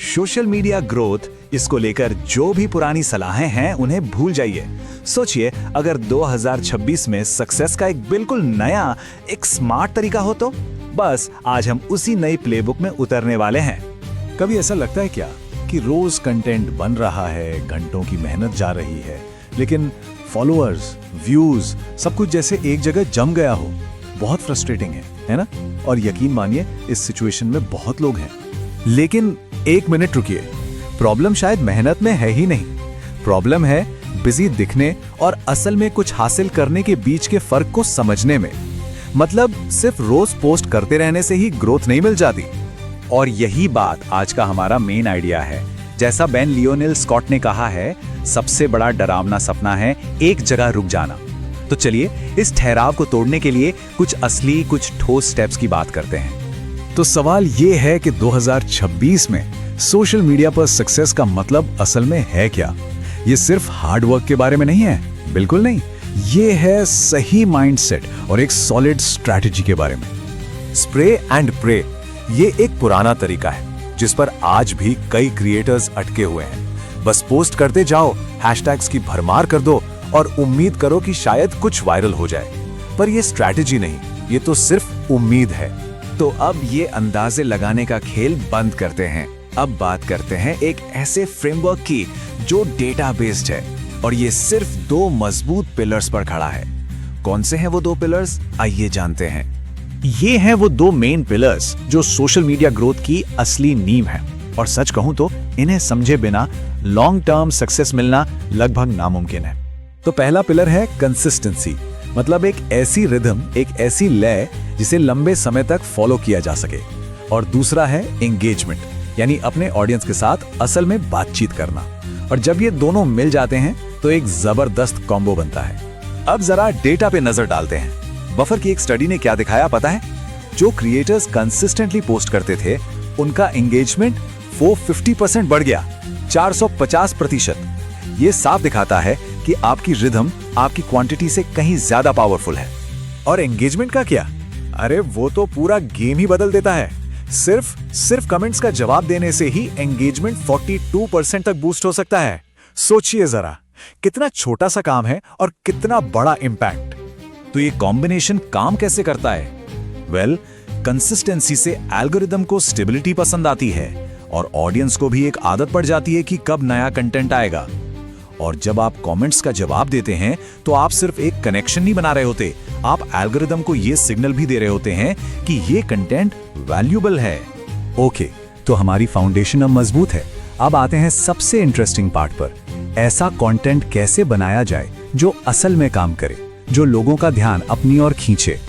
Social media growth, इसको लेकर जो भी पुरानी सलाहें हैं उन्हें भूल जाइए। सोचिए अगर 2026 में सक्सेस का एक बिल्कुल नया, एक स्मार्ट तरीका हो तो। बस आज हम उसी नई प्लेबुक में उतरने वाले हैं। कभी ऐसा लगता है क्या कि रोज कंटेंट बन रहा है, घंटों की मेहनत जा रही है, लेकिन फॉलोअर्स, व्यूज, सब कुछ जैसे एक जगह जम गया हो। बहुत फ्रस्ट्रेटिंग है ना? और यकीन मानिए इस सिचुएशन में बहुत लोग हैं। लेकिन एक मिनट रुकिए, प्रॉब्लम शायद मेहनत में है ही नहीं। प्रॉब्लम है बिजी दिखने और असल में कुछ हासिल करने के बीच के फर्क को समझने में। मतलब सिर्फ रोज पोस्ट करते रहने से ही ग्रोथ नहीं मिल जाती। और यही बात आज का हमारा मेन आइडिया है। जैसा बेन लियोनेल स्कॉट ने कहा है, सबसे बड़ा डरावना सपना है एक जगह रुक जाना। तो चलिए इस ठहराव को तोड़ने के लिए कुछ असली, कुछ ठोस स्टेप्स की बात करते हैं। तो सवाल ये है कि 2026 में सोशल मीडिया पर सक्सेस का मतलब असल में है क्या? ये सिर्फ हार्ड वर्क के बारे में नहीं है, बिल्कुल नहीं। ये है सही माइंडसेट और एक सॉलिड स्ट्रैटेजी के बारे में। स्प्रे एंड प्रे, ये एक पुराना तरीका है जिस पर आज भी कई क्रिएटर्स अटके हुए हैं। बस पोस्ट करते जाओ, हैशटैग्स की भरमार कर दो और उम्मीद करो कि शायद कुछ वायरल हो जाए। पर ये स्ट्रैटेजी नहीं, ये तो सिर्फ उम्मीद है। तो अब ये अंदाजे लगाने का खेल बंद करते हैं। अब बात करते हैं एक ऐसे फ्रेमवर्क की जो डेटा बेस्ड है और ये सिर्फ 2 मजबूत पिलर्स पर खड़ा है। कौन से हैं वो 2 पिलर्स? आइए जानते हैं। ये हैं वो 2 मेन पिलर्स जो सोशल मीडिया ग्रोथ की असली नींव है। और सच कहूं तो इन्हें समझे बिना लॉन्ग टर्म सक्सेस मिलना लगभग नामुमकिन है। तो पहला पिलर है कंसिस्टेंसी, मतलब एक ऐसी रिदम, एक ऐसी लय जिसे लंबे समय तक फॉलो किया जा सके। और दूसरा है एंगेजमेंट, यानी अपने ऑडियंस के साथ असल में बातचीत करना। और जब ये दोनों मिल जाते हैं तो एक जबरदस्त कॉम्बो बनता है। अब जरा डेटा पे नजर डालते हैं। बफर की एक स्टडी ने क्या दिखाया पता है? जो क्रिएटर्स कंसिस्टेंटली पोस्ट करते थे उनका एंगेजमेंट 450% बढ़ गया, 450%। ये साफ दिखाता है कि आपकी रिदम आपकी क्वांटिटी से कहीं ज्यादा पावरफुल है। और एंगेजमेंट का क्या? अरे वो तो पूरा गेम ही बदल देता है। सिर्फ कमेंट्स का जवाब देने से ही एंगेजमेंट 42% तक बूस्ट हो सकता है। सोचिए जरा, कितना छोटा सा काम है और कितना बड़ा इंपैक्ट। तो ये कॉम्बिनेशन काम कैसे करता है? वेल, कंसिस्टेंसी से एल्गोरिदम को स्टेबिलिटी पसंद आती है और ऑडियंस को भी एक आदत पड़ जाती है कि कब नया कंटेंट आएगा। और जब आप कमेंट्स का जवाब देते हैं तो आप सिर्फ एक कनेक्शन नहीं बना रहे होते, आप एल्गोरिदम को ये सिग्नल भी दे रहे होते हैं कि ये कंटेंट वैल्यूएबल है। ओके, तो हमारी फाउंडेशन अब मजबूत है। अब आते हैं सबसे इंटरेस्टिंग पार्ट पर। ऐसा कंटेंट कैसे बनाया जाए जो असल में काम करे, जो लोगों का ध्यान अपनी ओर खींचे।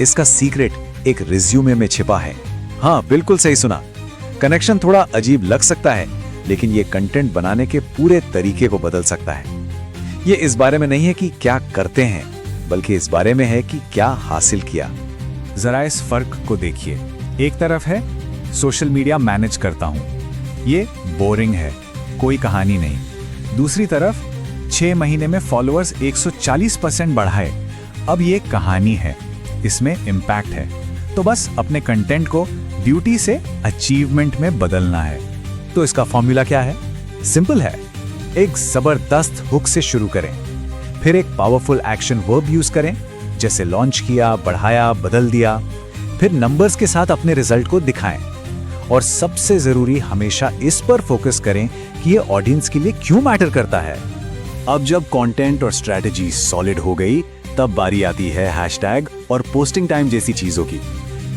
इसका सीक्रेट एक रिज्यूमे में छिपा है। हाँ, बिल्कुल सही सुना। कनेक्शन थोड़ा अजीब लग सकता है, लेकिन ये कंटेंट बनाने के पूरे तरीके को बदल सकता है। ये इस बारे में नहीं है कि क्या करते हैं, बल्कि इस बारे में है कि क्या हासिल किया। जरा इस फर्क को देखिए। एक तरफ है सोशल मीडिया मैनेज करता हूं, ये बोरिंग है, कोई कहानी नहीं। दूसरी तरफ 6 महीने में फॉलोअर्स 140% बढ़ाए, अब ये कहानी है, इसमें इम्पैक्ट है। तो बस अपने कंटेंट को ड्यूटी से अचीवमेंट में बदलना है। तो इसका फॉर्मूला क्या है? सिंपल है। एक जबरदस्त हुक से शुरू करें, फिर एक पावरफुल एक्शन वर्ब यूज करें, जैसे लॉन्च किया, बढ़ाया, बदल दिया। फिर नंबर्स के साथ अपने रिजल्ट को दिखाएं। और सबसे जरूरी, हमेशा इस पर फोकस करें कि ये ऑडियंस के लिए क्यों मैटर करता है। अब जब कंटेंट और स्ट्रैटेजी सॉलिड हो गई, तब बारी आती है हैशटैग और पोस्टिंग टाइम जैसी चीजों की।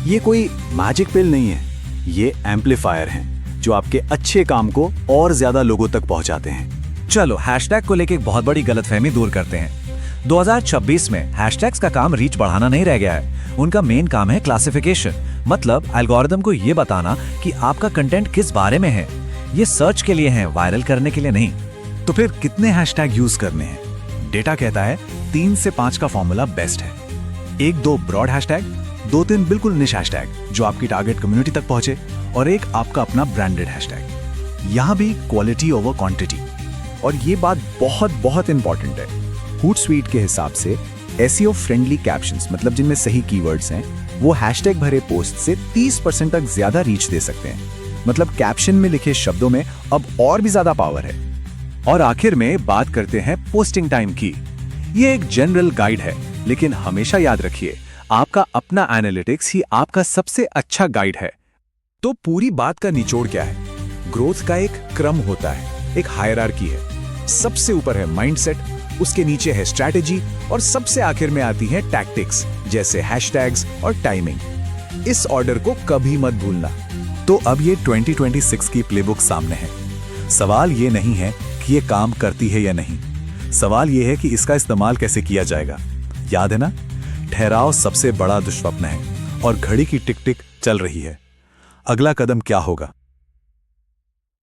ये कोई मैजिक पिल नहीं है, ये एम्पलीफायर हैं जो आपके अच्छे काम को और ज्यादा लोगों तक पहुंचाते हैं। चलो हैशटैग को लेकर एक बहुत बड़ी गलतफहमी दूर करते हैं। 2026 में हैशटैग्स का काम रीच बढ़ाना नहीं रह गया है, उनका मेन काम है क्लासिफिकेशन, मतलब एल्गोरिदम को ये बताना कि आपका कंटेंट किस बारे में है। ये सर्च के लिए है, वायरल करने के लिए नहीं। तो फिर कितने हैशटैग यूज करने हैं? डेटा कहता है 3 से 5 का फॉर्मूला बेस्ट है। 1-2 ब्रॉड हैशटैग, 2-3 बिल्कुल निश हैशटैग जो आपकी टारगेट कम्युनिटी तक पहुंचे, और एक आपका अपना ब्रांडेड हैशटैग। यहां भी क्वालिटी ओवर क्वांटिटी। और ये बात बहुत बहुत इंपॉर्टेंट है। हूटस्वीट के हिसाब से एसईओ फ्रेंडली कैप्शंस, मतलब जिनमें सही कीवर्ड्स हैं, वो हैशटैग भरे पोस्ट से 30% तक ज्यादा रीच दे सकते हैं। मतलब कैप्शन में लिखे शब्दों में अब और भी ज्यादा पावर है। और आखिर में बात करते हैं पोस्टिंग टाइम की। ये एक जनरल गाइड है, लेकिन हमेशा याद रखिए, आपका अपना एनालिटिक्स ही आपका सबसे अच्छा गाइड है। तो पूरी बात का निचोड़ क्या है? ग्रोथ का एक क्रम होता है, एक हायरार्की है। सबसे ऊपर है माइंडसेट, उसके नीचे है स्ट्रैटेजी और सबसे आखिर में आती है टैक्टिक्स जैसे हैशटैग्स और टाइमिंग। इस ऑर्डर को कभी मत भूलना। तो अब ये 2026 की प्लेबुक सामने है। सवाल ये नहीं है कि ये काम करती है या नहीं, सवाल ये है कि इसका इस्तेमाल कैसे किया जाएगा। याद है ना, ठहराव सबसे बड़ा दुष्स्वप्न है और घड़ी की टिक टिक चल रही है। अगला कदम क्या होगा?